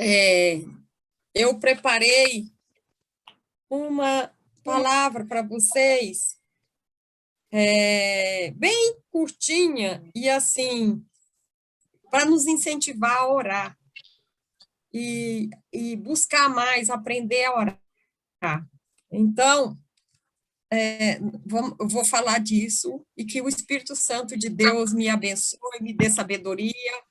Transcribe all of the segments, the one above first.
É, eu preparei uma palavra para vocês, bem curtinha, e assim, para nos incentivar a orar e buscar mais, aprender a orar. Então, eu vou falar disso e que o Espírito Santo de Deus me abençoe, me dê sabedoria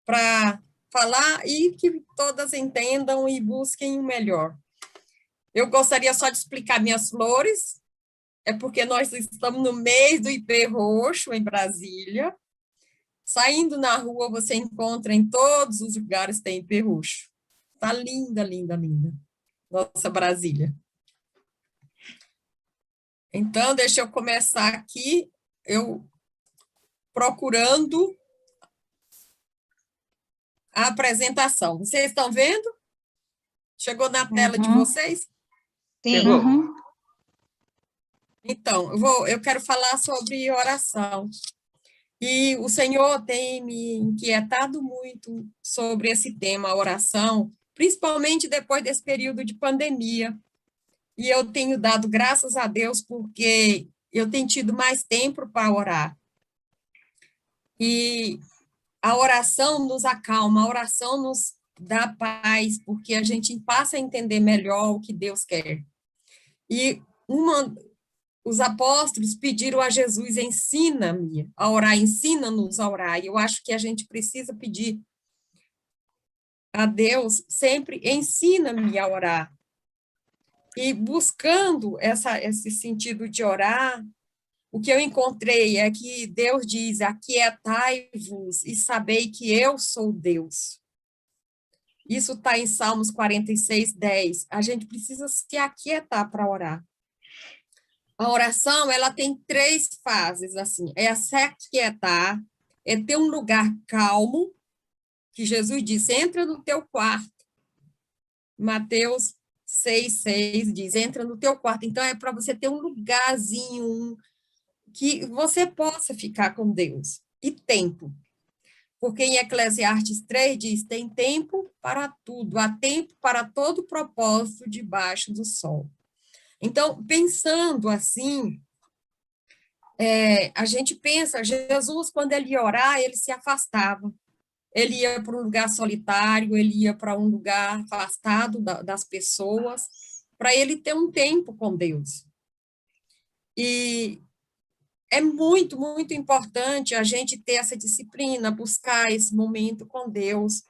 para falar e que todas entendam e busquem o melhor. Eu gostaria só de explicar minhas flores, é porque nós estamos no mês do ipê roxo, em Brasília. Saindo na rua, você encontra em todos os lugares tem ipê roxo. Tá linda, linda, linda. Nossa Brasília. Então, deixa eu começar aqui, eu procurando a apresentação. Vocês estão vendo? Chegou na tela de vocês? Sim. Então, eu quero falar sobre oração. E o Senhor tem me inquietado muito sobre esse tema, oração, principalmente depois desse período de pandemia. E eu tenho dado graças a Deus porque eu tenho tido mais tempo para orar. E a oração nos acalma, a oração nos dá paz, porque a gente passa a entender melhor o que Deus quer. E os apóstolos pediram a Jesus, ensina-me a orar, ensina-nos a orar. E eu acho que a gente precisa pedir a Deus sempre, ensina-me a orar. E buscando esse sentido de orar, o que eu encontrei é que Deus diz, aquietai-vos e sabei que eu sou Deus. Isso está em Salmos 46, 10. A gente precisa se aquietar para orar. A oração, ela tem 3 fases, assim, é se aquietar, é ter um lugar calmo, que Jesus disse, entra no teu quarto. Mateus 6, diz, entra no teu quarto. Então, é para você ter um lugarzinho que você possa ficar com Deus. E tempo. Porque em Eclesiastes 3 diz, tem tempo para tudo, há tempo para todo propósito debaixo do sol. Então, pensando assim, a gente pensa, Jesus, quando ele ia orar, ele se afastava. Ele ia para um lugar solitário, ele ia para um lugar afastado das pessoas, para ele ter um tempo com Deus. E é muito, muito importante a gente ter essa disciplina, buscar esse momento com Deus,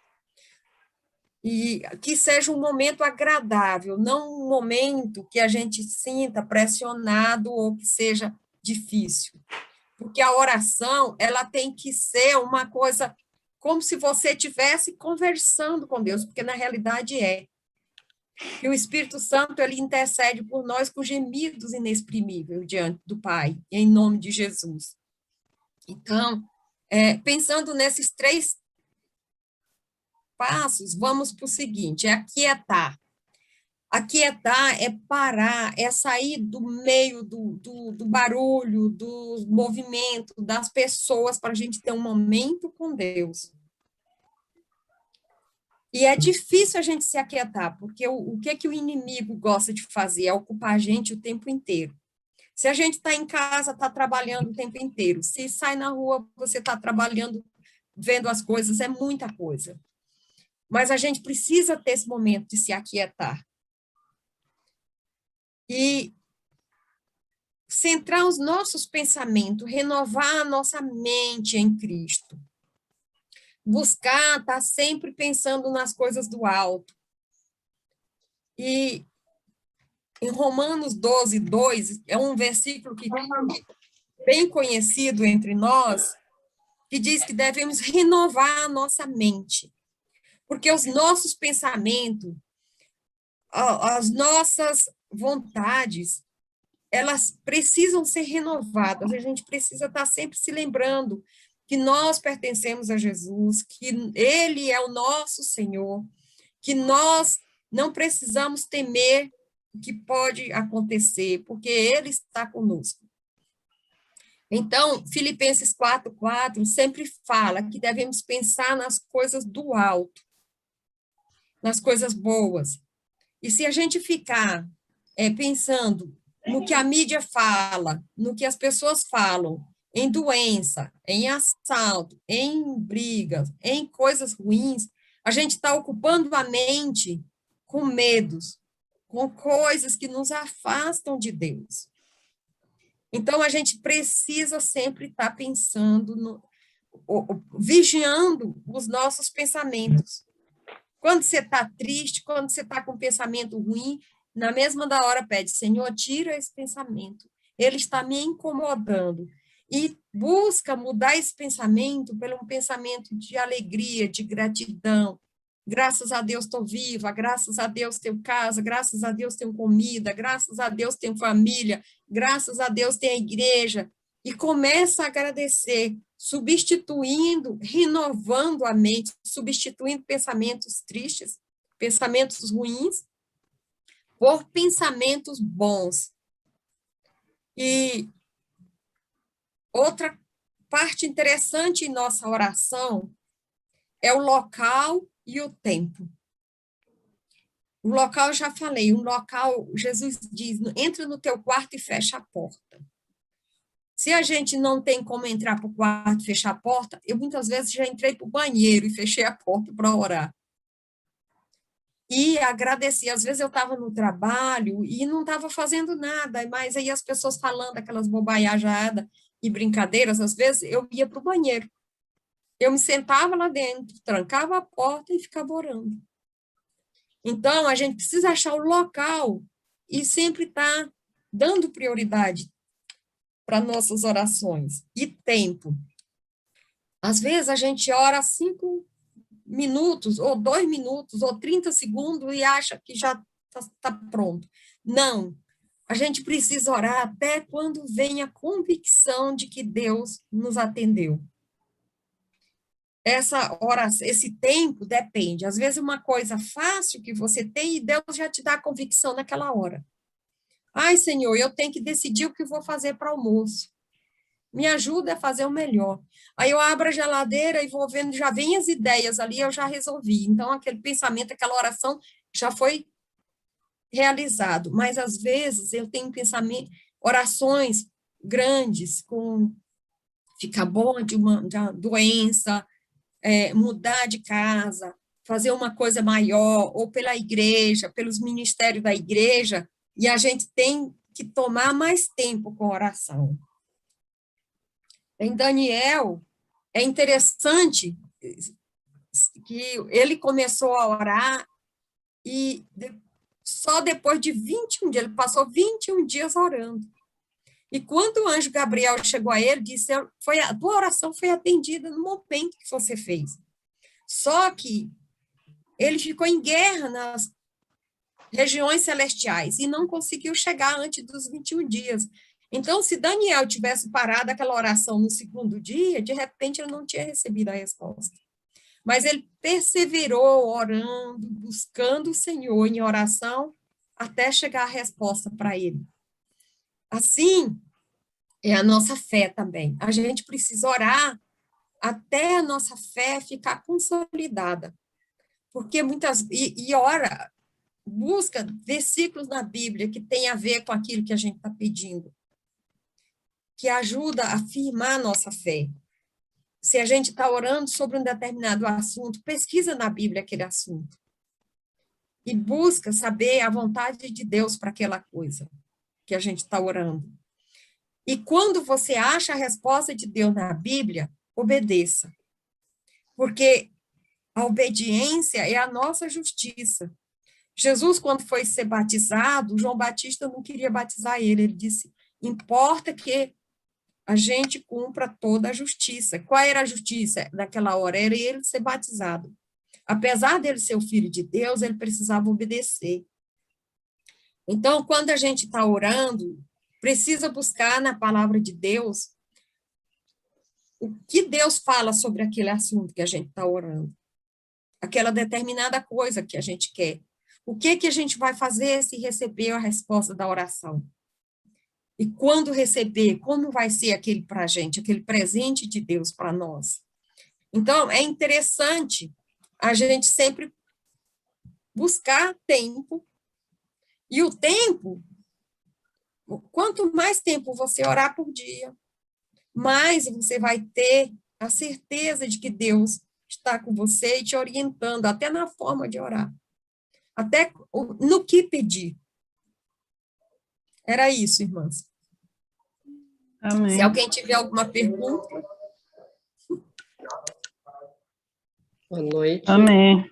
e que seja um momento agradável, não um momento que a gente sinta pressionado ou que seja difícil. Porque a oração, ela tem que ser uma coisa como se você estivesse conversando com Deus, porque na realidade é. E o Espírito Santo, ele intercede por nós com gemidos inexprimíveis diante do Pai, em nome de Jesus. Então, pensando nesses 3 passos, vamos para o seguinte, é aquietar. Aquietar é parar, é sair do meio do barulho, do movimento, das pessoas, para a gente ter um momento com Deus. E é difícil a gente se aquietar, porque o que o inimigo gosta de fazer é ocupar a gente o tempo inteiro. Se a gente está em casa, está trabalhando o tempo inteiro. Se sai na rua, você está trabalhando, vendo as coisas, é muita coisa. Mas a gente precisa ter esse momento de se aquietar. E centrar os nossos pensamentos, renovar a nossa mente em Cristo. Buscar estar sempre pensando nas coisas do alto. E em Romanos 12, 2, é um versículo que é bem conhecido entre nós, que diz que devemos renovar a nossa mente. Porque os nossos pensamentos, as nossas vontades, elas precisam ser renovadas, a gente precisa estar sempre se lembrando que nós pertencemos a Jesus, que Ele é o nosso Senhor, que nós não precisamos temer o que pode acontecer, porque Ele está conosco. Então, Filipenses 4:4 sempre fala que devemos pensar nas coisas do alto. nas coisas boas. E se a gente ficar pensando no que a mídia fala, no que as pessoas falam, em doença, em assalto, em brigas, em coisas ruins, a gente está ocupando a mente com medos, com coisas que nos afastam de Deus. Então, a gente precisa sempre estar pensando, vigiando os nossos pensamentos. Quando você está triste, quando você está com um pensamento ruim, na mesma da hora pede, Senhor, tira esse pensamento. Ele está me incomodando. E busca mudar esse pensamento pelo um pensamento de alegria, de gratidão. Graças a Deus estou viva, graças a Deus tenho casa, graças a Deus tenho comida, graças a Deus tenho família, graças a Deus tenho a igreja. E começa a agradecer, substituindo, renovando a mente, substituindo pensamentos tristes, pensamentos ruins, por pensamentos bons. E outra parte interessante em nossa oração é o local e o tempo. O local, eu já falei, um local, Jesus diz, entra no teu quarto e fecha a porta. Se a gente não tem como entrar para o quarto e fechar a porta, eu muitas vezes já entrei para o banheiro e fechei a porta para orar. E agradeci. Às vezes eu estava no trabalho e não estava fazendo nada, mas aí as pessoas falando aquelas bobaiajadas e brincadeiras, às vezes eu ia para o banheiro. Eu me sentava lá dentro, trancava a porta e ficava orando. Então, a gente precisa achar o local e sempre estar dando prioridade para nossas orações. E tempo. Às vezes a gente ora 5 minutos, ou 2 minutos, ou 30 segundos e acha que já está pronto. Não. A gente precisa orar até quando vem a convicção de que Deus nos atendeu. Essa oração, esse tempo depende. Às vezes, uma coisa fácil que você tem e Deus já te dá a convicção naquela hora. Ai, Senhor, eu tenho que decidir o que vou fazer para o almoço. Me ajuda a fazer o melhor. Aí eu abro a geladeira e vou vendo, já vem as ideias ali, eu já resolvi. Então, aquele pensamento, aquela oração já foi realizado. Mas, às vezes, eu tenho pensamento, orações grandes, com ficar bom de uma doença, mudar de casa, fazer uma coisa maior, ou pela igreja, pelos ministérios da igreja, e a gente tem que tomar mais tempo com a oração. Em Daniel, é interessante que ele começou a orar e só depois de 21 dias, ele passou 21 dias orando. E quando o anjo Gabriel chegou a ele, disse, a tua oração foi atendida no momento que você fez. Só que ele ficou em guerra nas regiões celestiais e não conseguiu chegar antes dos 21 dias. Então, se Daniel tivesse parado aquela oração no segundo dia, de repente ele não tinha recebido a resposta. Mas ele perseverou orando, buscando o Senhor em oração, até chegar a resposta para ele. Assim, é a nossa fé também. A gente precisa orar até a nossa fé ficar consolidada. Porque ora, busca versículos na Bíblia que tem a ver com aquilo que a gente está pedindo, que ajuda a afirmar a nossa fé. Se a gente está orando sobre um determinado assunto, pesquisa na Bíblia aquele assunto. E busca saber a vontade de Deus para aquela coisa que a gente está orando. E quando você acha a resposta de Deus na Bíblia, obedeça. Porque a obediência é a nossa justiça. Jesus, quando foi ser batizado, João Batista não queria batizar ele. Ele disse, importa que a gente cumpra toda a justiça. Qual era a justiça naquela hora? Era ele ser batizado. Apesar dele ser o filho de Deus, ele precisava obedecer. Então, quando a gente está orando, precisa buscar na palavra de Deus o que Deus fala sobre aquele assunto que a gente está orando. Aquela determinada coisa que a gente quer. O que a gente vai fazer se receber a resposta da oração? E quando receber, como vai ser aquele para a gente, aquele presente de Deus para nós? Então, é interessante a gente sempre buscar tempo, e o tempo, quanto mais tempo você orar por dia, mais você vai ter a certeza de que Deus está com você e te orientando, até na forma de orar, até no que pedir. Era isso, irmãs. Se Amém. alguém tiver alguma pergunta. Boa noite. Amém.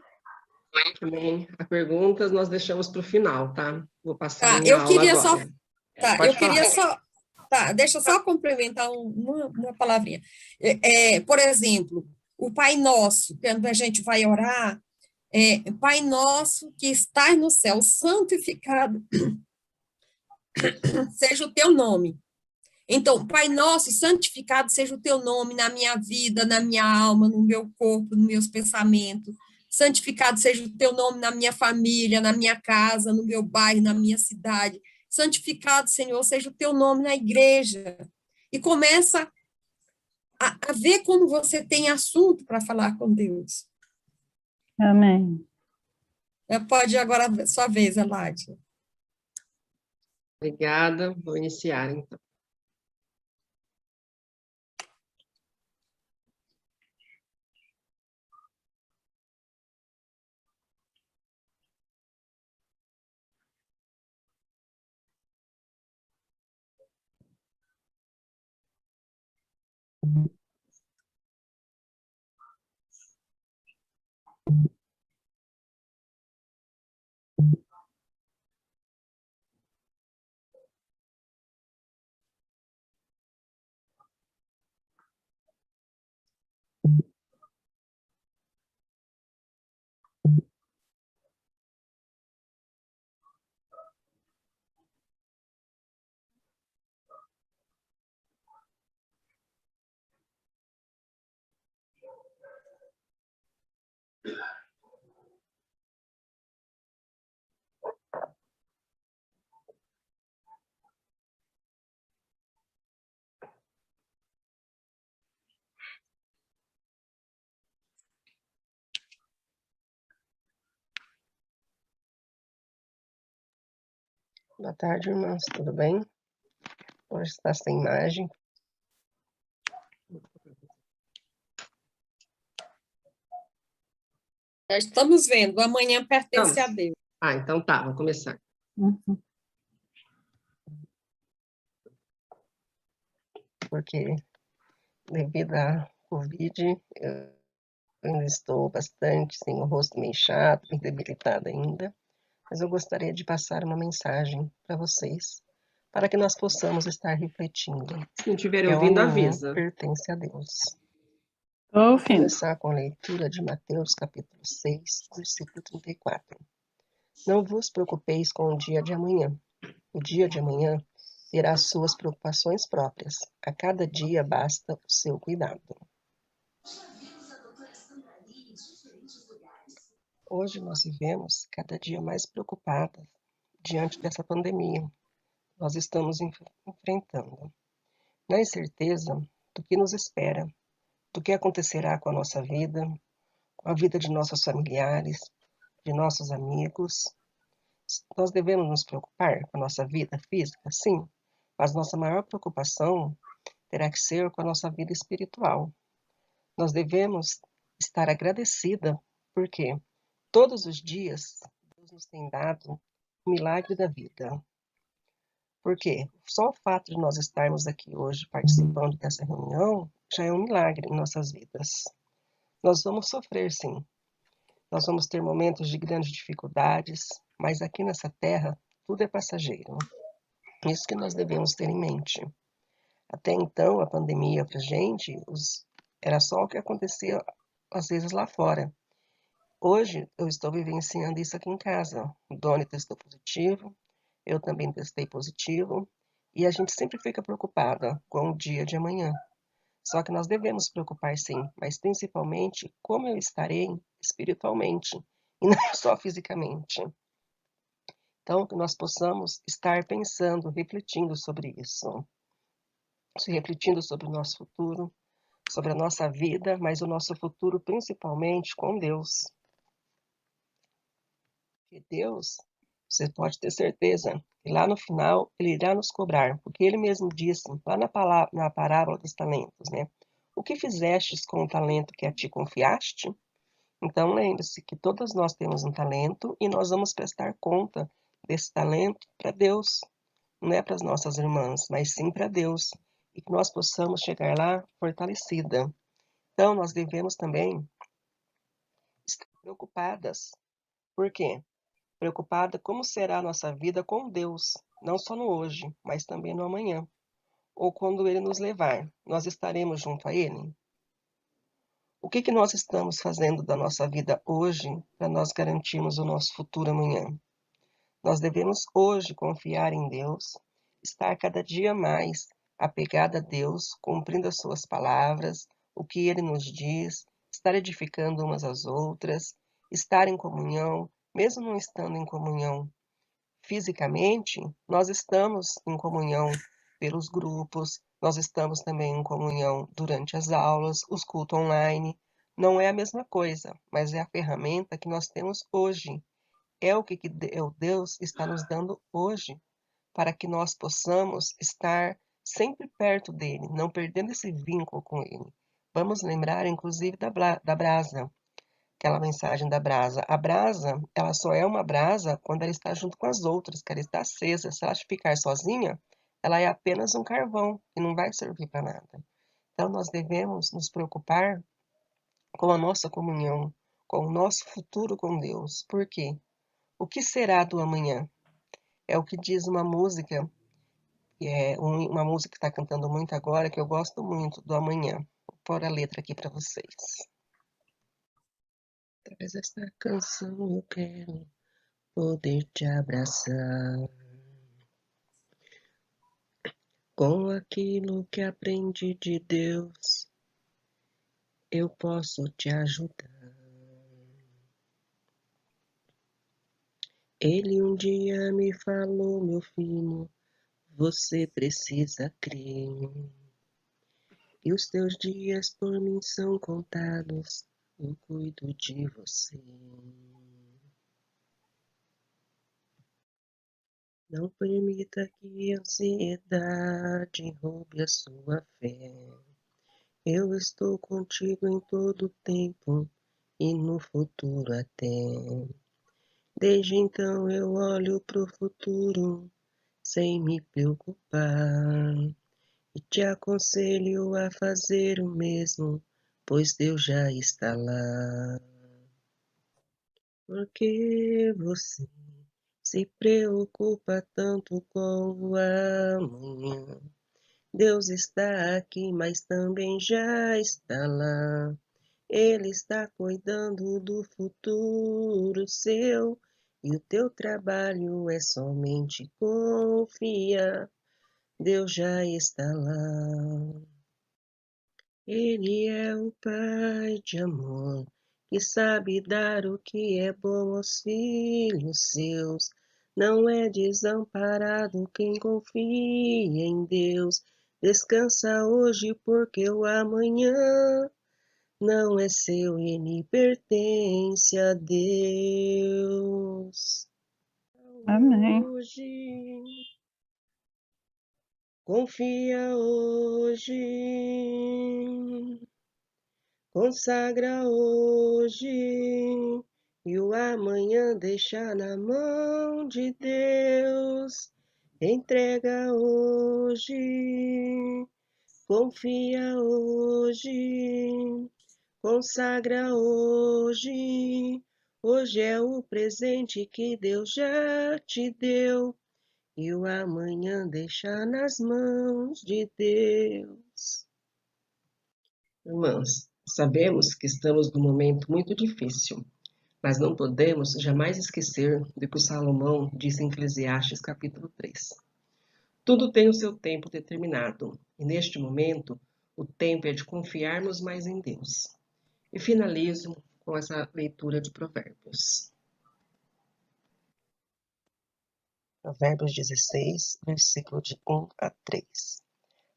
Amém. As perguntas nós deixamos para o final, tá? Vou passar a Tá, minha eu aula queria só. agora. Tá, Pode eu falar. queria só. Tá, deixa eu só complementar uma palavrinha. Por exemplo, o Pai Nosso, quando a gente vai orar, Pai Nosso que estás no céu, santificado seja o teu nome. Então, Pai Nosso, santificado seja o teu nome na minha vida, na minha alma, no meu corpo, nos meus pensamentos. Santificado seja o teu nome na minha família, na minha casa, no meu bairro, na minha cidade. Santificado, Senhor, seja o teu nome na igreja. E começa a ver como você tem assunto para falar com Deus. Amém. Pode agora, sua vez, Eladia. Obrigada. Vou iniciar, então. Boa tarde, irmãos. Tudo bem? Hoje está sem imagem. Já estamos vendo, amanhã pertence a Deus. Então tá, vou começar. Uhum. Porque devido à Covid, eu ainda estou bastante, sem o rosto meio chato, bem debilitada ainda. Mas eu gostaria de passar uma mensagem para vocês, para que nós possamos estar refletindo. Se não estiverem ouvindo, avisa. Pertence a Deus. Estou Vou ouvindo. começar com a leitura de Mateus, capítulo 6, versículo 34. Não vos preocupeis com o dia de amanhã. O dia de amanhã terá suas preocupações próprias. A cada dia basta o seu cuidado. Hoje nós vivemos cada dia mais preocupadas diante dessa pandemia. Nós estamos enfrentando. Na incerteza do que nos espera, do que acontecerá com a nossa vida, com a vida de nossos familiares, de nossos amigos. Nós devemos nos preocupar com a nossa vida física, sim, mas nossa maior preocupação terá que ser com a nossa vida espiritual. Nós devemos estar agradecida, porque todos os dias Deus nos tem dado o milagre da vida. Porque só o fato de nós estarmos aqui hoje participando dessa reunião já é um milagre em nossas vidas. Nós vamos sofrer, sim. Nós vamos ter momentos de grandes dificuldades, mas aqui nessa terra tudo é passageiro. Isso que nós devemos ter em mente. Até então, a pandemia para a gente era só o que acontecia às vezes lá fora. Hoje eu estou vivenciando isso aqui em casa. O Doni testou positivo, eu também testei positivo, e a gente sempre fica preocupada com o dia de amanhã. Só que nós devemos preocupar sim, mas principalmente como eu estarei espiritualmente e não só fisicamente. Então, que nós possamos estar pensando, refletindo sobre isso. Refletindo sobre o nosso futuro, sobre a nossa vida, mas o nosso futuro principalmente com Deus. Porque Deus, você pode ter certeza que lá no final Ele irá nos cobrar, porque Ele mesmo disse lá na parábola dos talentos, né? O que fizestes com o talento que a ti confiaste? Então lembre-se que todos nós temos um talento e nós vamos prestar conta desse talento para Deus, não é para as nossas irmãs, mas sim para Deus, e que nós possamos chegar lá fortalecida. Então nós devemos também estar preocupadas. Por quê? Preocupada como será a nossa vida com Deus, não só no hoje, mas também no amanhã. Ou quando Ele nos levar, nós estaremos junto a Ele? O que que nós estamos fazendo da nossa vida hoje para nós garantirmos o nosso futuro amanhã? Nós devemos hoje confiar em Deus, estar cada dia mais apegada a Deus, cumprindo as suas palavras, o que Ele nos diz, estar edificando umas às outras, estar em comunhão, mesmo não estando em comunhão fisicamente, nós estamos em comunhão pelos grupos, nós estamos também em comunhão durante as aulas, os cultos online. Não é a mesma coisa, mas é a ferramenta que nós temos hoje. É o que o Deus está nos dando hoje, para que nós possamos estar sempre perto dele, não perdendo esse vínculo com ele. Vamos lembrar, inclusive, da brasa, aquela mensagem da brasa. A brasa, ela só é uma brasa quando ela está junto com as outras, que ela está acesa. Se ela ficar sozinha, ela é apenas um carvão e não vai servir para nada. Então, nós devemos nos preocupar com a nossa comunhão, com o nosso futuro com Deus. Por quê? O que será do amanhã? É o que diz uma música, que é uma música que está cantando muito agora, que eu gosto muito, do amanhã. Vou pôr a letra aqui para vocês. Através desta canção eu quero poder te abraçar com aquilo que aprendi de Deus. Eu posso te ajudar. Ele um dia me falou, meu filho, você precisa crer. E os teus dias por mim são contados. Eu cuido de você. Não permita que a ansiedade roube a sua fé. Eu estou contigo em todo tempo e no futuro até. Desde então eu olho pro futuro sem me preocupar e te aconselho a fazer o mesmo, pois Deus já está lá. Porque você se preocupa tanto com o amanhã? Deus está aqui, mas também já está lá. Ele está cuidando do futuro seu e o teu trabalho é somente confiar. Deus já está lá. Ele é o Pai de amor que sabe dar o que é bom aos filhos seus. Não é desamparado quem confia em Deus. Descansa hoje porque o amanhã não é seu e ele pertence a Deus. Amém. Hoje, confia hoje, consagra hoje e o amanhã deixa na mão de Deus. Entrega hoje, confia hoje. Consagra hoje, hoje é o presente que Deus já te deu e o amanhã deixa nas mãos de Deus. Irmãs, sabemos que estamos num momento muito difícil, mas não podemos jamais esquecer do que o Salomão disse em Eclesiastes capítulo 3. Tudo tem o seu tempo determinado, e neste momento o tempo é de confiarmos mais em Deus. E finalizo com essa leitura de Provérbios. Provérbios 16, versículo de 1 a 3.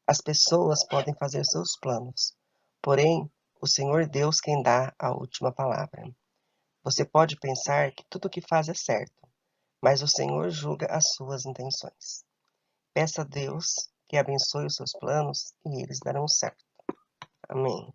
As pessoas podem fazer seus planos, porém, o Senhor Deus quem dá a última palavra. Você pode pensar que tudo o que faz é certo, mas o Senhor julga as suas intenções. Peça a Deus que abençoe os seus planos e eles darão certo. Amém.